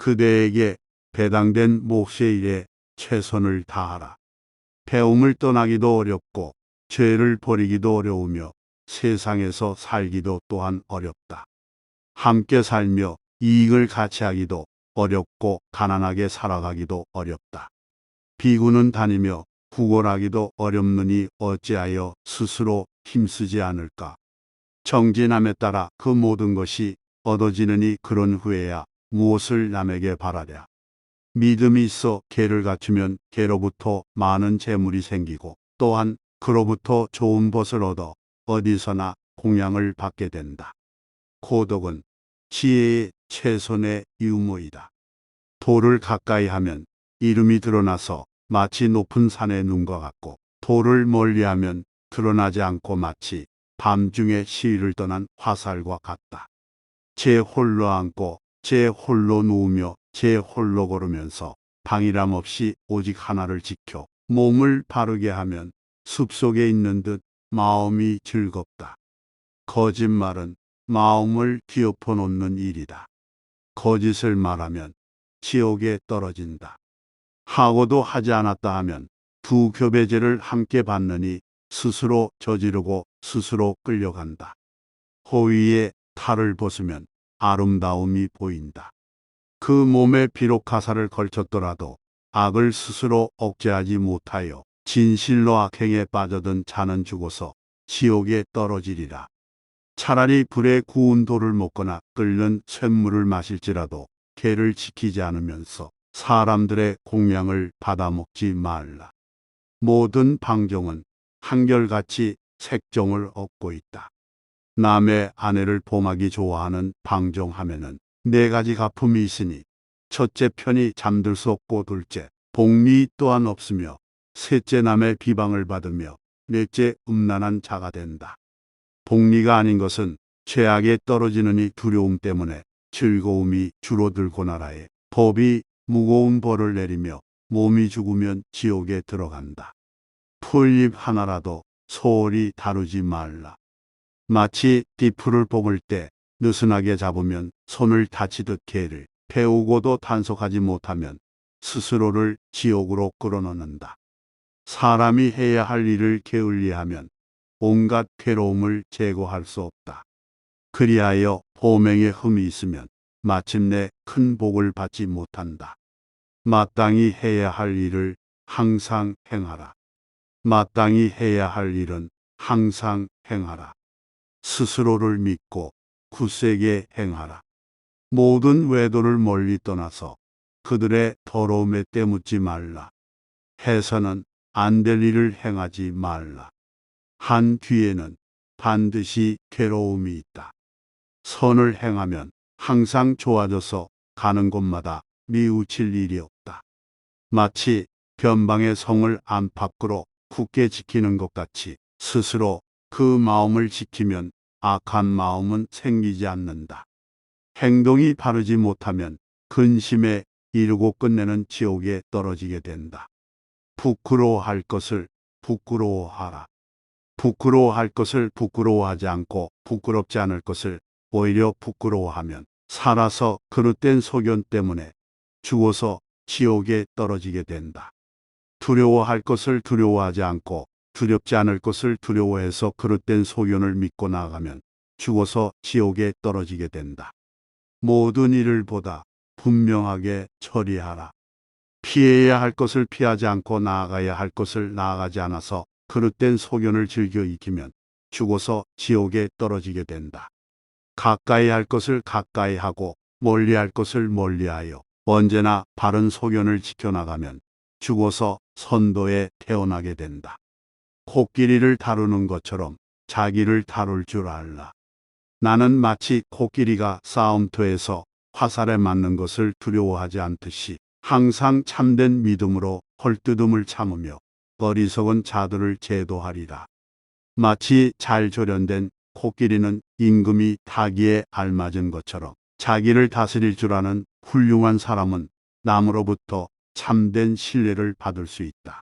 그대에게 배당된 몫의 일에 최선을 다하라. 배움을 떠나기도 어렵고 죄를 버리기도 어려우며 세상에서 살기도 또한 어렵다. 함께 살며 이익을 같이 하기도 어렵고 가난하게 살아가기도 어렵다. 비구는 다니며 구걸하기도 어렵느니 어찌하여 스스로 힘쓰지 않을까. 정진함에 따라 그 모든 것이 얻어지느니 그런 후에야 무엇을 남에게 바라랴. 믿음이 있어 개를 갖추면 개로부터 많은 재물이 생기고 또한 그로부터 좋은 벗을 얻어 어디서나 공양을 받게 된다. 고독은 지혜의 최선의 유무이다. 돌을 가까이 하면 이름이 드러나서 마치 높은 산의 눈과 같고 돌을 멀리하면 드러나지 않고 마치 밤중에 시위를 떠난 화살과 같다. 제 홀로 앉고 제 홀로 누우며 제 홀로 걸으면서 방일함 없이 오직 하나를 지켜 몸을 바르게 하면 숲속에 있는 듯 마음이 즐겁다. 거짓말은 마음을 뒤엎어 놓는 일이다. 거짓을 말하면 지옥에 떨어진다. 하고도 하지 않았다 하면 두 겹의 죄를 함께 받느니 스스로 저지르고 스스로 끌려간다. 호위에 탈을 벗으면 아름다움이 보인다. 그 몸에 비록 가사를 걸쳤더라도 악을 스스로 억제하지 못하여 진실로 악행에 빠져든 자는 죽어서 지옥에 떨어지리라. 차라리 불에 구운 돌을 먹거나 끓는 쇳물을 마실지라도 계를 지키지 않으면서 사람들의 공양을 받아먹지 말라. 모든 방종은 한결같이 색종을 얻고 있다. 남의 아내를 범하기 좋아하는 방종함에는 네 가지 가품이 있으니 첫째 편히 잠들 수 없고 둘째 복리 또한 없으며 셋째 남의 비방을 받으며 넷째 음란한 자가 된다. 복리가 아닌 것은 죄악에 떨어지느니 두려움 때문에 즐거움이 줄어들고 나라에 법이 무거운 벌을 내리며 몸이 죽으면 지옥에 들어간다. 풀잎 하나라도 소홀히 다루지 말라. 마치 띠풀을 뽑을 때 느슨하게 잡으면 손을 다치듯 개를 배우고도 단속하지 못하면 스스로를 지옥으로 끌어넣는다. 사람이 해야 할 일을 게을리하면 온갖 괴로움을 제거할 수 없다. 그리하여 보명에 흠이 있으면 마침내 큰 복을 받지 못한다. 마땅히 해야 할 일을 항상 행하라. 마땅히 해야 할 일은 항상 행하라. 스스로를 믿고 굳세게 행하라. 모든 외도를 멀리 떠나서 그들의 더러움에 때묻지 말라. 해서는 안 될 일을 행하지 말라. 한 뒤에는 반드시 괴로움이 있다. 선을 행하면 항상 좋아져서 가는 곳마다 미우칠 일이 없다. 마치 변방의 성을 안팎으로 굳게 지키는 것 같이 스스로 그 마음을 지키면 악한 마음은 생기지 않는다. 행동이 바르지 못하면 근심에 이르고 끝내는 지옥에 떨어지게 된다. 부끄러워할 것을 부끄러워하라. 부끄러워할 것을 부끄러워하지 않고 부끄럽지 않을 것을 오히려 부끄러워하면 살아서 그릇된 소견 때문에 죽어서 지옥에 떨어지게 된다. 두려워할 것을 두려워하지 않고 두렵지 않을 것을 두려워해서 그릇된 소견을 믿고 나아가면 죽어서 지옥에 떨어지게 된다. 모든 일을 보다 분명하게 처리하라. 피해야 할 것을 피하지 않고 나아가야 할 것을 나아가지 않아서 그릇된 소견을 즐겨 익히면 죽어서 지옥에 떨어지게 된다. 가까이 할 것을 가까이 하고 멀리 할 것을 멀리하여 언제나 바른 소견을 지켜나가면 죽어서 선도에 태어나게 된다. 코끼리를 다루는 것처럼 자기를 다룰 줄 알라. 나는 마치 코끼리가 싸움터에서 화살에 맞는 것을 두려워하지 않듯이 항상 참된 믿음으로 헐뜯음을 참으며 어리석은 자들을 제도하리라. 마치 잘 조련된 코끼리는 임금이 타기에 알맞은 것처럼 자기를 다스릴 줄 아는 훌륭한 사람은 남으로부터 참된 신뢰를 받을 수 있다.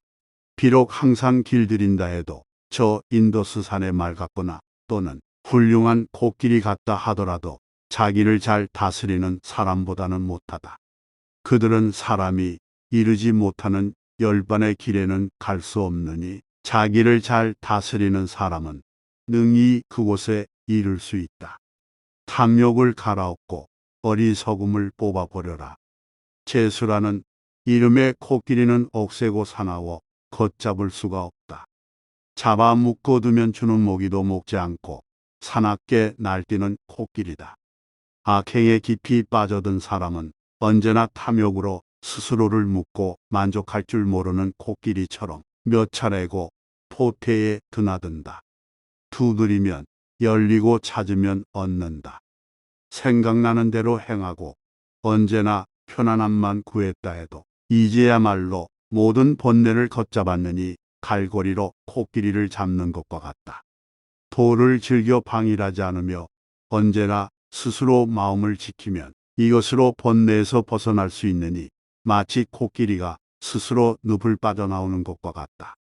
비록 항상 길들인다 해도 저 인더스 산의 말 같거나 또는 훌륭한 코끼리 같다 하더라도 자기를 잘 다스리는 사람보다는 못하다. 그들은 사람이 이르지 못하는 열반의 길에는 갈 수 없느니 자기를 잘 다스리는 사람은 능히 그곳에 이를 수 있다. 탐욕을 갈아엎고 어리석음을 뽑아버려라. 재수라는 이름의 코끼리는 억세고 사나워 걷잡을 수가 없다. 잡아 묶어두면 주는 모기도 먹지 않고 사납게 날뛰는 코끼리다. 악행에 깊이 빠져든 사람은 언제나 탐욕으로 스스로를 묶고 만족할 줄 모르는 코끼리처럼 몇 차례고 포태에 드나든다. 두드리면 열리고 찾으면 얻는다. 생각나는 대로 행하고 언제나 편안함만 구했다 해도 이제야말로 모든 번뇌를 걷잡았느니 갈고리로 코끼리를 잡는 것과 같다. 도를 즐겨 방일하지 않으며 언제나 스스로 마음을 지키면 이것으로 번뇌에서 벗어날 수 있느니 마치 코끼리가 스스로 늪을 빠져나오는 것과 같다.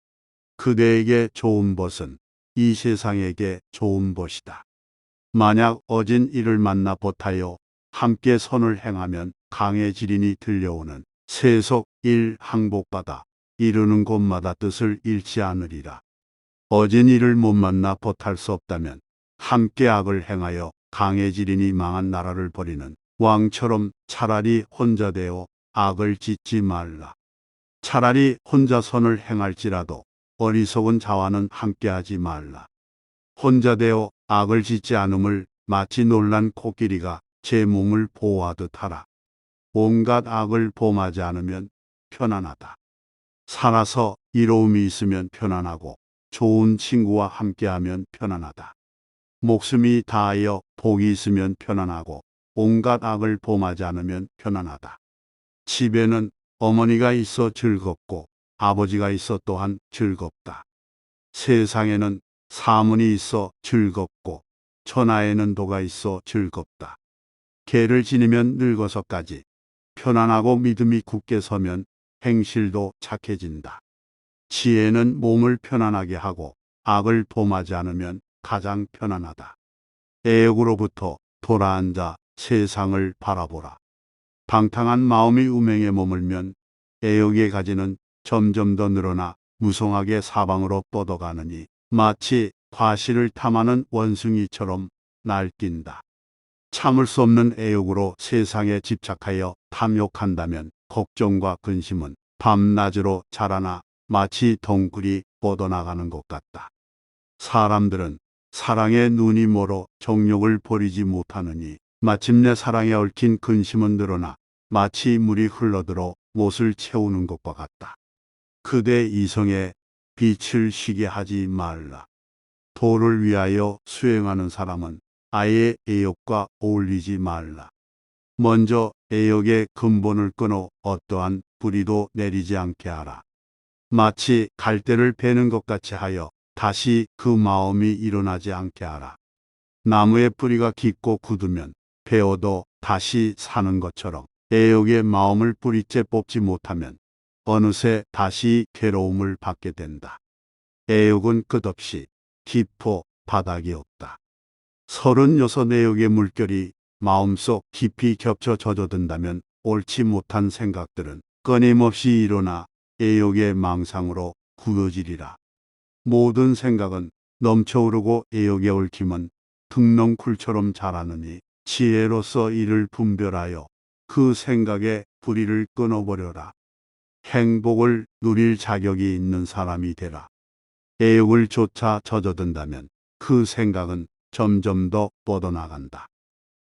그대에게 좋은 벗은 이 세상에게 좋은 벗이다. 만약 어진 이를 만나 벗하여 함께 선을 행하면 강해지리니 들려오는 세속 일 항복받아 이르는 곳마다 뜻을 잃지 않으리라. 어진 이를 못 만나 벗할 수 없다면 함께 악을 행하여 강해지리니 망한 나라를 버리는 왕처럼 차라리 혼자 되어 악을 짓지 말라. 차라리 혼자 선을 행할지라도 어리석은 자와는 함께하지 말라. 혼자 되어 악을 짓지 않음을 마치 놀란 코끼리가 제 몸을 보호하듯 하라. 온갖 악을 범하지 않으면 편안하다. 살아서 이로움이 있으면 편안하고 좋은 친구와 함께하면 편안하다. 목숨이 다하여 복이 있으면 편안하고 온갖 악을 범하지 않으면 편안하다. 집에는 어머니가 있어 즐겁고 아버지가 있어 또한 즐겁다. 세상에는 사문이 있어 즐겁고 천하에는 도가 있어 즐겁다. 개를 지니면 늙어서까지 편안하고 믿음이 굳게 서면 행실도 착해진다. 지혜는 몸을 편안하게 하고 악을 범하지 않으면 가장 편안하다. 애욕으로부터 돌아앉아 세상을 바라보라. 방탕한 마음이 음행에 머물면 애욕의 가지는 점점 더 늘어나 무성하게 사방으로 뻗어가느니 마치 과실을 탐하는 원숭이처럼 날뛴다. 참을 수 없는 애욕으로 세상에 집착하여 탐욕한다면 걱정과 근심은 밤낮으로 자라나 마치 덩굴이 뻗어나가는 것 같다. 사람들은 사랑에 눈이 멀어 정욕을 버리지 못하느니 마침내 사랑에 얽힌 근심은 늘어나 마치 물이 흘러들어 못을 채우는 것과 같다. 그대 이성에 빛을 쉬게 하지 말라. 도를 위하여 수행하는 사람은 아예 애욕과 어울리지 말라. 먼저 애욕의 근본을 끊어 어떠한 뿌리도 내리지 않게 하라. 마치 갈대를 베는 것 같이 하여 다시 그 마음이 일어나지 않게 하라. 나무의 뿌리가 깊고 굳으면 베어도 다시 사는 것처럼 애욕의 마음을 뿌리째 뽑지 못하면 어느새 다시 괴로움을 받게 된다. 애욕은 끝없이 깊어 바닥이 없다. 36 애욕의 물결이 마음속 깊이 겹쳐 젖어든다면 옳지 못한 생각들은 끊임없이 일어나 애욕의 망상으로 굳어지리라. 모든 생각은 넘쳐오르고 애욕의 얽힘은 등렁쿨처럼 자라느니 지혜로서 이를 분별하여 그 생각의 뿌리를 끊어버려라. 행복을 누릴 자격이 있는 사람이 되라. 애욕을 쫓아 젖어든다면 그 생각은 점점 더 뻗어나간다.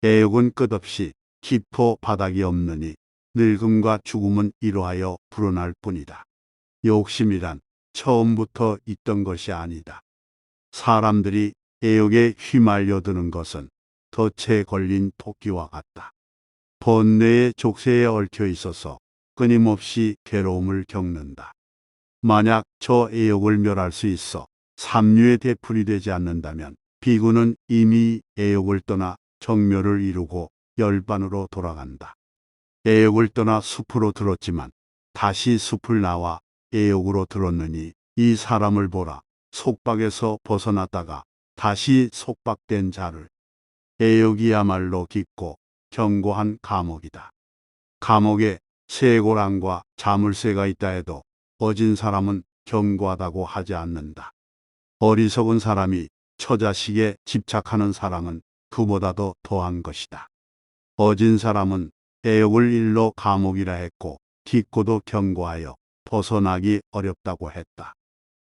애욕은 끝없이 깊어 바닥이 없느니 늙음과 죽음은 이로하여 불어날 뿐이다. 욕심이란 처음부터 있던 것이 아니다. 사람들이 애욕에 휘말려드는 것은 덫에 걸린 토끼와 같다. 번뇌의 족쇄에 얽혀 있어서 끊임없이 괴로움을 겪는다. 만약 저 애욕을 멸할 수 있어 삼류의 대풀이 되지 않는다면 비구는 이미 애욕을 떠나 정멸을 이루고 열반으로 돌아간다. 애욕을 떠나 숲으로 들었지만 다시 숲을 나와 애욕으로 들었느니 이 사람을 보라. 속박에서 벗어났다가 다시 속박된 자를. 애욕이야말로 깊고 견고한 감옥이다. 감옥에 쇠고랑과 자물쇠가 있다 해도 어진 사람은 견고하다고 하지 않는다. 어리석은 사람이 처자식에 집착하는 사랑은 그보다도 더한 것이다. 어진 사람은 애욕을 일러 감옥이라 했고 딛고도 견고하여 벗어나기 어렵다고 했다.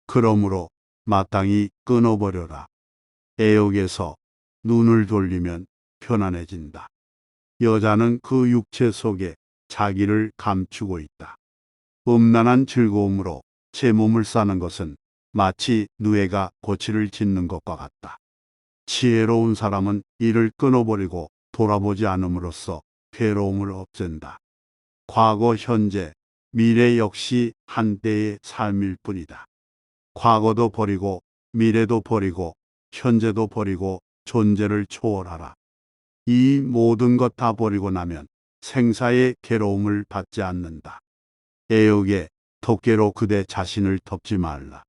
그러므로 마땅히 끊어버려라. 애욕에서 눈을 돌리면 편안해진다. 여자는 그 육체 속에 자기를 감추고 있다. 음란한 즐거움으로 제 몸을 싸는 것은 마치 누에가 고치를 짓는 것과 같다. 지혜로운 사람은 이를 끊어버리고 돌아보지 않음으로써 괴로움을 없앤다. 과거, 현재, 미래 역시 한때의 삶일 뿐이다. 과거도 버리고 미래도 버리고 현재도 버리고 존재를 초월하라. 이 모든 것 다 버리고 나면 생사의 괴로움을 받지 않는다. 애욕의 덮개로 그대 자신을 덮지 말라.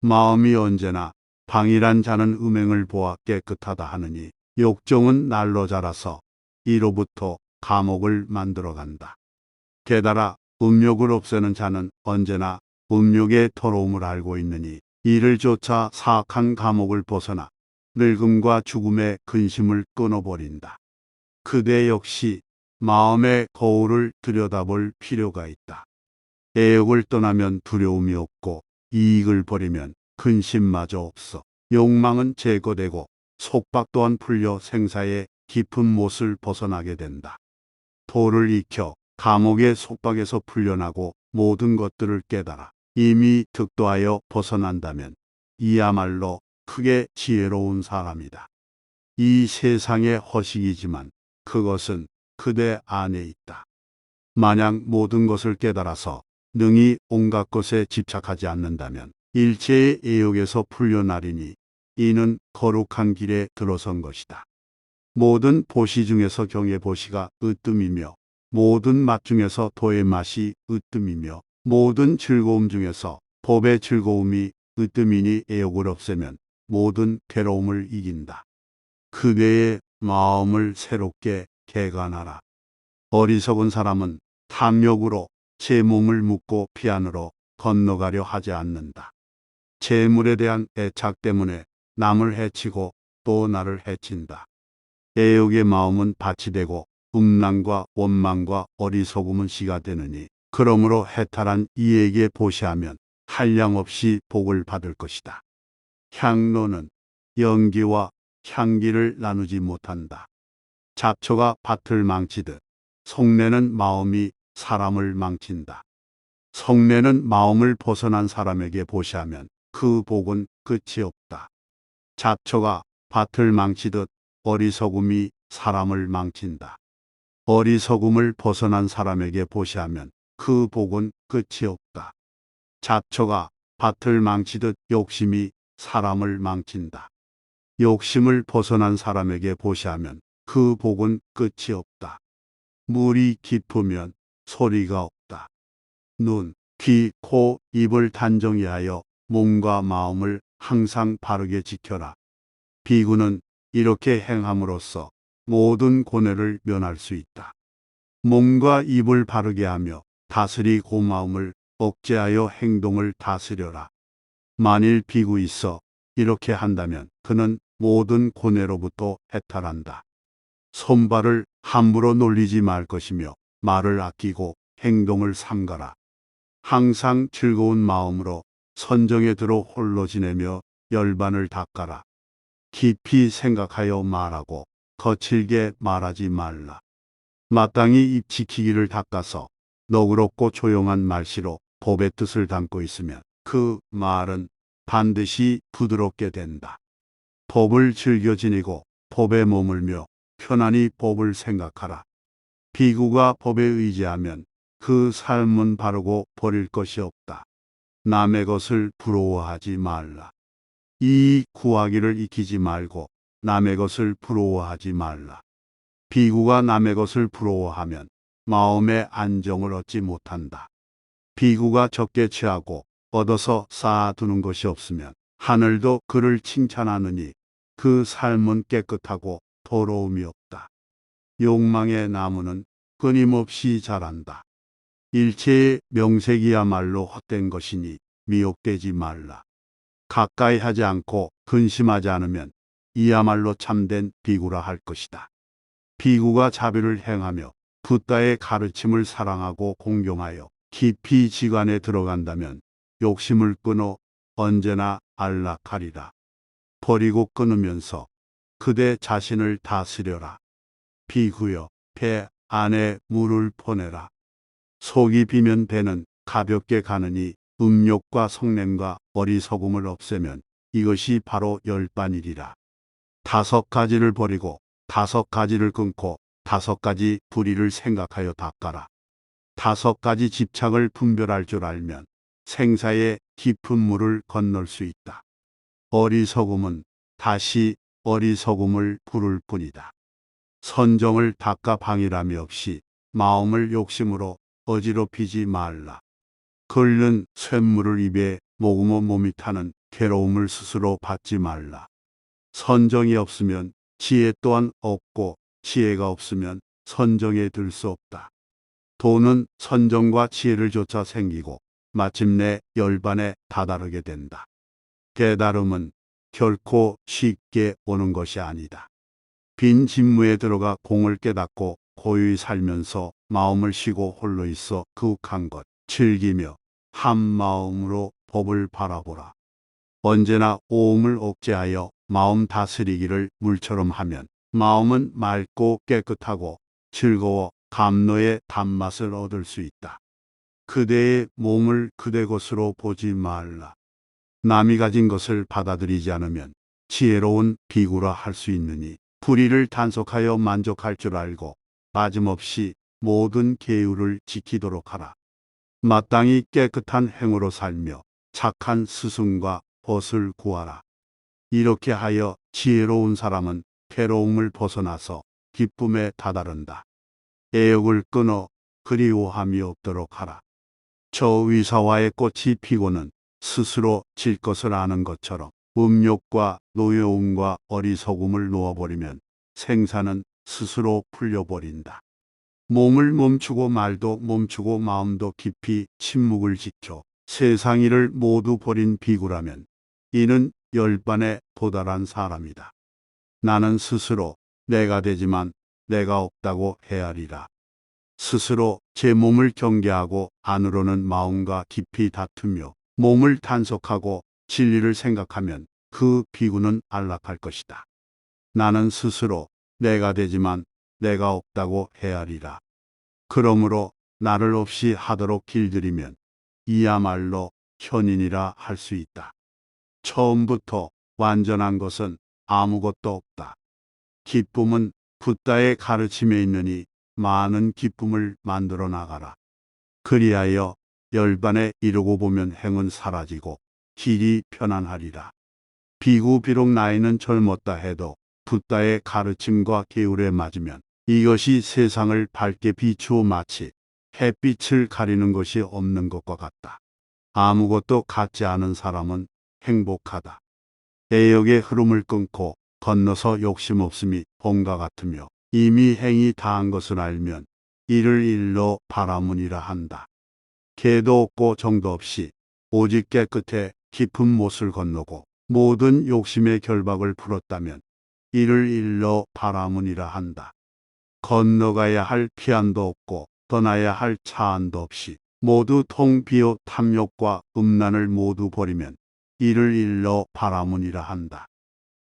마음이 언제나 방일한 자는 음행을 보아 깨끗하다 하느니 욕정은 날로 자라서 이로부터 감옥을 만들어간다. 게다가 음욕을 없애는 자는 언제나 음욕의 더러움을 알고 있느니 이를 쫓아 사악한 감옥을 벗어나 늙음과 죽음의 근심을 끊어버린다. 그대 역시 마음의 거울을 들여다볼 필요가 있다. 애욕을 떠나면 두려움이 없고 이익을 버리면 근심마저 없어. 욕망은 제거되고 속박 또한 풀려 생사의 깊은 못을 벗어나게 된다. 도를 익혀 감옥의 속박에서 풀려나고 모든 것들을 깨달아 이미 득도하여 벗어난다면 이야말로 크게 지혜로운 사람이다. 이 세상의 허식이지만 그것은 그대 안에 있다. 만약 모든 것을 깨달아서 능히 온갖 것에 집착하지 않는다면 일체의 애욕에서 풀려나리니 이는 거룩한 길에 들어선 것이다. 모든 보시 중에서 경의 보시가 으뜸이며 모든 맛 중에서 도의 맛이 으뜸이며 모든 즐거움 중에서 법의 즐거움이 으뜸이니 애욕을 없애면 모든 괴로움을 이긴다. 그대의 마음을 새롭게 개간하라. 어리석은 사람은 탐욕으로 제 몸을 묶고 피안으로 건너가려 하지 않는다. 재물에 대한 애착 때문에 남을 해치고 또 나를 해친다. 애욕의 마음은 밭이 되고 음란과 원망과 어리석음은 씨가 되느니 그러므로 해탈한 이에게 보시하면 한량없이 복을 받을 것이다. 향로는 연기와 향기를 나누지 못한다. 잡초가 밭을 망치듯 속내는 마음이 사람을 망친다. 속내는 마음을 벗어난 사람에게 보시하면 그 복은 끝이 없다. 잡초가 밭을 망치듯 어리석음이 사람을 망친다. 어리석음을 벗어난 사람에게 보시하면 그 복은 끝이 없다. 잡초가 밭을 망치듯 욕심이 사람을 망친다. 욕심을 벗어난 사람에게 보시하면 그 복은 끝이 없다. 물이 깊으면 소리가 없다. 눈, 귀, 코, 입을 단정히 하여 몸과 마음을 항상 바르게 지켜라. 비구는 이렇게 행함으로써 모든 고뇌를 면할 수 있다. 몸과 입을 바르게 하며 다스리고 마음을 억제하여 행동을 다스려라. 만일 비구 있어 이렇게 한다면 그는 모든 고뇌로부터 해탈한다. 손발을 함부로 놀리지 말 것이며 말을 아끼고 행동을 삼가라. 항상 즐거운 마음으로 선정에 들어 홀로 지내며 열반을 닦아라. 깊이 생각하여 말하고 거칠게 말하지 말라. 마땅히 입 지키기를 닦아서 너그럽고 조용한 말씨로 법의 뜻을 담고 있으면 그 말은 반드시 부드럽게 된다. 법을 즐겨 지니고 법에 머물며 편안히 법을 생각하라. 비구가 법에 의지하면 그 삶은 바르고 버릴 것이 없다. 남의 것을 부러워하지 말라. 이 구하기를 익히지 말고 남의 것을 부러워하지 말라. 비구가 남의 것을 부러워하면 마음의 안정을 얻지 못한다. 비구가 적게 취하고 얻어서 쌓아두는 것이 없으면 하늘도 그를 칭찬하느니 그 삶은 깨끗하고 더러움이 없다. 욕망의 나무는 끊임없이 자란다. 일체의 명색이야말로 헛된 것이니 미혹되지 말라. 가까이 하지 않고 근심하지 않으면 이야말로 참된 비구라 할 것이다. 비구가 자비를 행하며 붓다의 가르침을 사랑하고 공경하여 깊이 지관에 들어간다면 욕심을 끊어 언제나 안락하리라. 버리고 끊으면서 그대 자신을 다스려라. 비구여, 배 안에 물을 보내라. 속이 비면 배는 가볍게 가느니 음욕과 성냄과 어리석음을 없애면 이것이 바로 열반이리라. 5가지를 버리고 5가지를 끊고 5가지 불의를 생각하여 닦아라. 5가지 집착을 분별할 줄 알면 생사의 깊은 물을 건널 수 있다. 어리석음은 다시 어리석음을 부를 뿐이다. 선정을 닦아 방일함이 없이 마음을 욕심으로 어지럽히지 말라. 끓는 쇳물을 입에 머금어 몸이 타는 괴로움을 스스로 받지 말라. 선정이 없으면 지혜 또한 없고 지혜가 없으면 선정에 들 수 없다. 도는 선정과 지혜를 좇아 생기고 마침내 열반에 다다르게 된다. 깨달음은 결코 쉽게 오는 것이 아니다. 빈 진무에 들어가 공을 깨닫고 고요히 살면서 마음을 쉬고 홀로 있어 그윽한 것 즐기며 한 마음으로 법을 바라보라. 언제나 오음을 억제하여 마음 다스리기를 물처럼 하면 마음은 맑고 깨끗하고 즐거워 감로의 단맛을 얻을 수 있다. 그대의 몸을 그대 것으로 보지 말라. 남이 가진 것을 받아들이지 않으면 지혜로운 비구라 할 수 있느니 불의를 단속하여 만족할 줄 알고 빠짐없이 모든 계율을 지키도록 하라. 마땅히 깨끗한 행으로 살며 착한 스승과 벗을 구하라. 이렇게 하여 지혜로운 사람은 괴로움을 벗어나서 기쁨에 다다른다. 애욕을 끊어 그리워함이 없도록 하라. 저 의사와의 꽃이 피고는 스스로 질 것을 아는 것처럼 음욕과 노여움과 어리석음을 놓아버리면 생사는 스스로 풀려버린다. 몸을 멈추고 말도 멈추고 마음도 깊이 침묵을 지켜 세상 일을 모두 버린 비구라면 이는 열반에 도달한 사람이다. 나는 스스로 내가 되지만 내가 없다고 헤아리라. 스스로 제 몸을 경계하고 안으로는 마음과 깊이 다투며 몸을 단속하고 진리를 생각하면 그 비구는 안락할 것이다. 나는 스스로 내가 되지만 내가 없다고 헤아리라. 그러므로 나를 없이 하도록 길들이면 이야말로 현인이라 할 수 있다. 처음부터 완전한 것은 아무것도 없다. 기쁨은 붓다의 가르침에 있느니 많은 기쁨을 만들어 나가라. 그리하여 열반에 이르고 보면 행은 사라지고 길이 편안하리라. 비구 비록 나이는 젊었다 해도 붓다의 가르침과 계율에 맞으면 이것이 세상을 밝게 비추어 마치 햇빛을 가리는 것이 없는 것과 같다. 아무것도 갖지 않은 사람은 행복하다. 애욕의 흐름을 끊고 건너서 욕심 없음이 봄과 같으며 이미 행이 다한 것을 알면 이를 일러 바라문이라 한다. 개도 없고 정도 없이 오직 깨끗해 깊은 못을 건너고 모든 욕심의 결박을 풀었다면 이를 일러 바라문이라 한다. 건너가야 할 피안도 없고 떠나야 할 차안도 없이 모두 통 비어 탐욕과 음란을 모두 버리면 이를 일러 바라문이라 한다.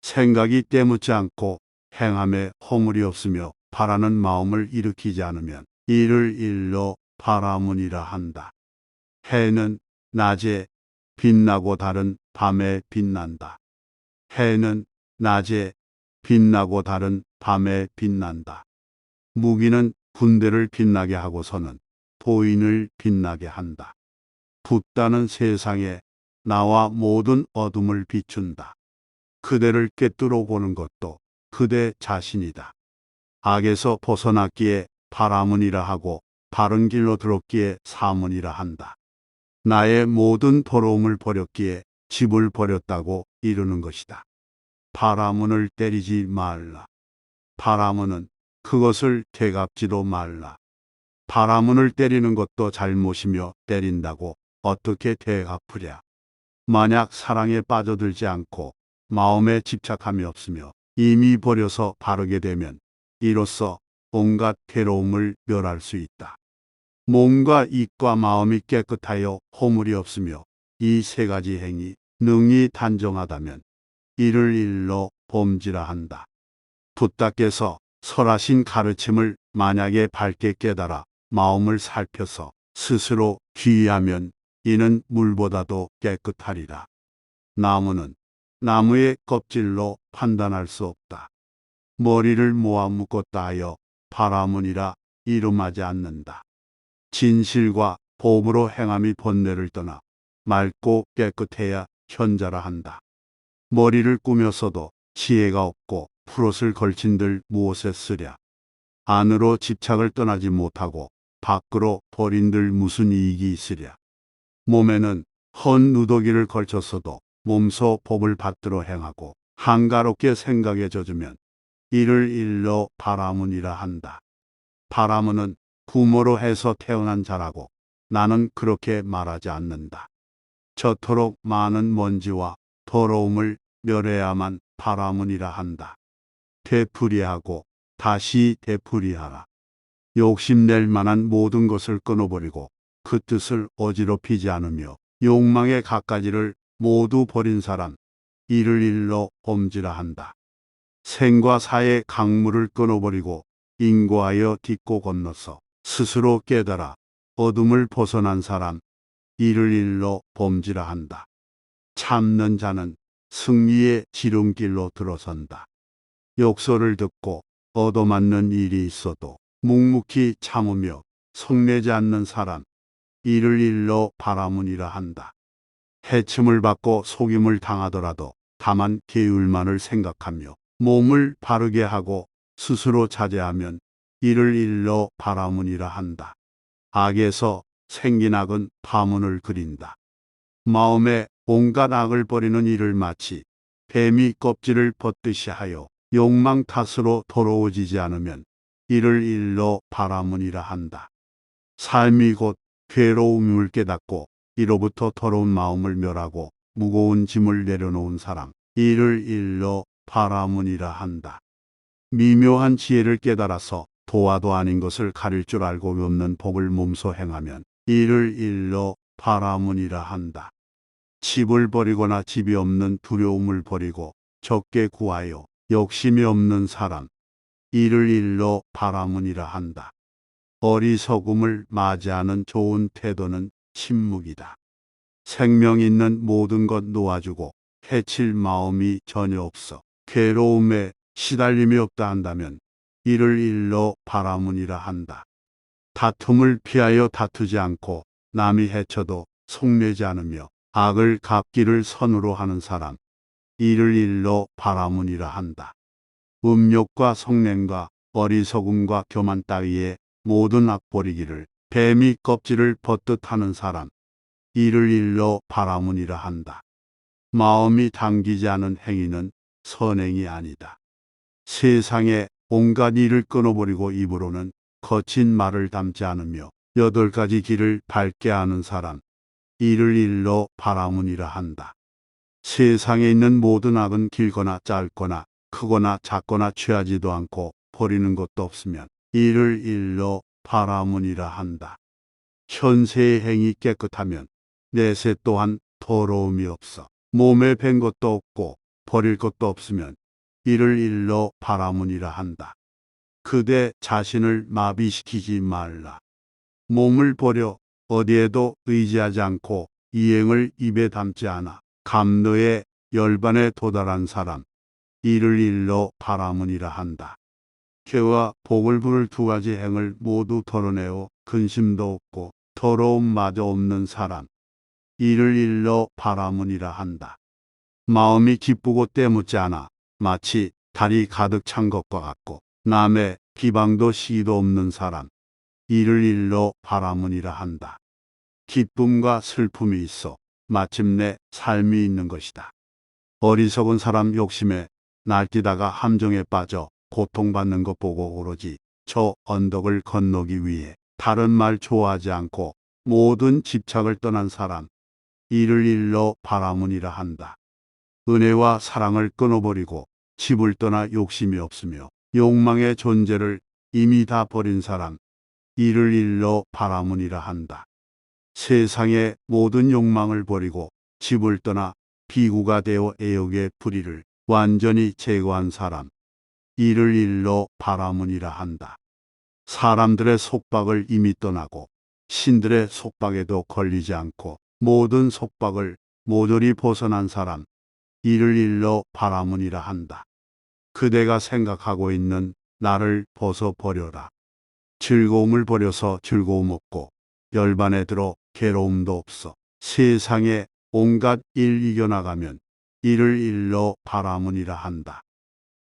생각이 때묻지 않고 행함에 허물이 없으며 바라는 마음을 일으키지 않으면 이를 일러 바라문이라 한다. 해는 낮에 빛나고 달은 밤에 빛난다. 해는 낮에 빛나고 달은 밤에 빛난다. 무기는 군대를 빛나게 하고서는 도인을 빛나게 한다. 붓다는 세상에 나와 모든 어둠을 비춘다. 그대를 꿰뚫어 보는 것도 그대 자신이다. 악에서 벗어났기에 바라문이라 하고 바른 길로 들었기에 사문이라 한다. 나의 모든 더러움을 버렸기에 집을 버렸다고 이르는 것이다. 바라문을 때리지 말라. 바라문은 그것을 되갚지도 말라. 바라문을 때리는 것도 잘못이며 때린다고 어떻게 되갚으랴. 만약 사랑에 빠져들지 않고 마음에 집착함이 없으며 이미 버려서 바르게 되면 이로써 온갖 괴로움을 멸할 수 있다. 몸과 입과 마음이 깨끗하여 허물이 없으며 이 세 가지 행위 능히 단정하다면 이를 일러 범지라 한다. 부따께서 설하신 가르침을 만약에 밝게 깨달아 마음을 살펴서 스스로 귀의하면 이는 물보다도 깨끗하리라. 나무는 나무의 껍질로 판단할 수 없다. 머리를 모아 묶었다 하여 바라문이라 이름하지 않는다. 진실과 법으로 행함이 번뇌를 떠나 맑고 깨끗해야 현자라 한다. 머리를 꾸며서도 지혜가 없고 푸롯을 걸친들 무엇에 쓰랴. 안으로 집착을 떠나지 못하고 밖으로 버린들 무슨 이익이 있으랴. 몸에는 헌 누더기를 걸쳤어도 몸소 법을 받들어 행하고 한가롭게 생각에 젖으면 이를 일러 바라문이라 한다. 바라문은 부모로 해서 태어난 자라고 나는 그렇게 말하지 않는다. 저토록 많은 먼지와 더러움을 멸해야만 바라문이라 한다. 되풀이하고 다시 되풀이하라. 욕심낼 만한 모든 것을 끊어버리고 그 뜻을 어지럽히지 않으며 욕망의 갖가지를 모두 버린 사람, 이를 일러 범지라 한다. 생과 사의 강물을 끊어버리고 인고하여 딛고 건너서 스스로 깨달아 어둠을 벗어난 사람, 이를 일러 범지라 한다. 참는 자는 승리의 지름길로 들어선다. 욕설을 듣고 얻어맞는 일이 있어도 묵묵히 참으며 성내지 않는 사람, 이를 일러 바라문이라 한다. 해침을 받고 속임을 당하더라도 다만 계율만을 생각하며 몸을 바르게 하고 스스로 자제하면 이를 일러 바라문이라 한다. 악에서 생긴 악은 파문을 그린다. 마음에 온갖 악을 버리는 일을 마치 뱀이 껍질을 벗듯이 하여 욕망 탓으로 더러워지지 않으면 이를 일러 바라문이라 한다. 삶이 곧 괴로움을 깨닫고 이로부터 더러운 마음을 멸하고 무거운 짐을 내려놓은 사람, 이를 일러 바라문이라 한다. 미묘한 지혜를 깨달아서 도화도 아닌 것을 가릴 줄 알고 없는 법을 몸소 행하면 이를 일러 바라문이라 한다. 집을 버리거나 집이 없는 두려움을 버리고 적게 구하여 욕심이 없는 사람, 이를 일러 바라문이라 한다. 어리석음을 맞이하는 좋은 태도는 침묵이다. 생명 있는 모든 것 놓아주고 해칠 마음이 전혀 없어 괴로움에 시달림이 없다 한다면 이를 일러 바라문이라 한다. 다툼을 피하여 다투지 않고 남이 해쳐도 속내지 않으며 악을 갚기를 선으로 하는 사람, 이를 일러 바라문이라 한다. 음욕과 성냄과 어리석음과 교만 따위의 모든 악 버리기를 뱀이 껍질을 벗듯 하는 사람, 이를 일러 바라문이라 한다. 마음이 당기지 않은 행위는 선행이 아니다. 세상에 온갖 일을 끊어버리고 입으로는 거친 말을 담지 않으며 8가지 길을 밝게 하는 사람, 이를 일러 바라문이라 한다. 세상에 있는 모든 악은 길거나 짧거나 크거나 작거나 취하지도 않고 버리는 것도 없으면 이를 일러 바라문이라 한다. 현세의 행이 깨끗하면 내세 또한 더러움이 없어 몸에 밴 것도 없고 버릴 것도 없으면 이를 일러 바라문이라 한다. 그대 자신을 마비시키지 말라. 몸을 버려 어디에도 의지하지 않고 이행을 입에 담지 않아 감느의 열반에 도달한 사람, 이를 일러 바라문이라 한다. 죄와 복을 부를 2가지 행을 모두 털어내어 근심도 없고 더러움마저 없는 사람, 이를 일러 바라문이라 한다. 마음이 기쁘고 때묻지 않아 마치 달이 가득 찬 것과 같고 남의 비방도 시기도 없는 사람, 이를 일러 바라문이라 한다. 기쁨과 슬픔이 있어 마침내 삶이 있는 것이다. 어리석은 사람 욕심에 날뛰다가 함정에 빠져 고통받는 것 보고 오로지 저 언덕을 건너기 위해 다른 말 좋아하지 않고 모든 집착을 떠난 사람, 이를 일러 바라문이라 한다. 은혜와 사랑을 끊어버리고 집을 떠나 욕심이 없으며 욕망의 존재를 이미 다 버린 사람, 이를 일러 바라문이라 한다. 세상의 모든 욕망을 버리고 집을 떠나 비구가 되어 애욕의 불의를 완전히 제거한 사람, 이를 일러 바라문이라 한다. 사람들의 속박을 이미 떠나고 신들의 속박에도 걸리지 않고 모든 속박을 모조리 벗어난 사람, 이를 일러 바라문이라 한다. 그대가 생각하고 있는 나를 벗어버려라. 즐거움을 버려서 즐거움 없고 열반에 들어 괴로움도 없어. 세상에 온갖 일 이겨나가면 이를 일러 바라문이라 한다.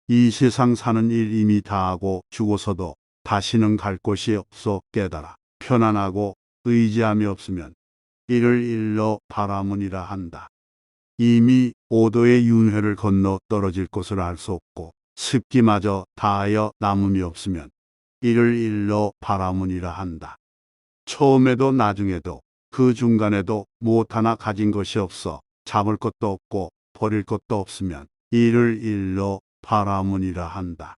이 세상 사는 일 이미 다 하고 죽어서도 다시는 갈 곳이 없어 깨달아. 편안하고 의지함이 없으면 이를 일러 바라문이라 한다. 이미 오도의 윤회를 건너 떨어질 곳을 알 수 없고 습기마저 다하여 남음이 없으면 이를 일러 바라문이라 한다. 처음에도 나중에도 그 중간에도 무엇 하나 가진 것이 없어 잡을 것도 없고 버릴 것도 없으면 이를 일러 바라문이라 한다.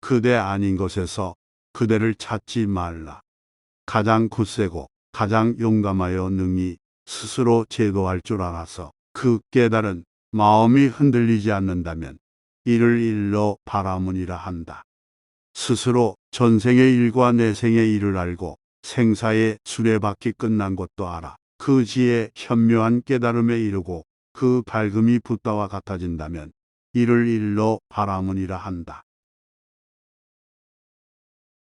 그대 아닌 것에서 그대를 찾지 말라. 가장 굳세고 가장 용감하여 능히 스스로 제거할 줄 알아서 그 깨달은 마음이 흔들리지 않는다면 이를 일러 바라문이라 한다. 스스로 전생의 일과 내생의 일을 알고 생사의 수레바퀴 끝난 것도 알아. 그 지혜 현묘한 깨달음에 이르고 그 밝음이 붓다와 같아진다면 이를 일러 바라문이라 한다.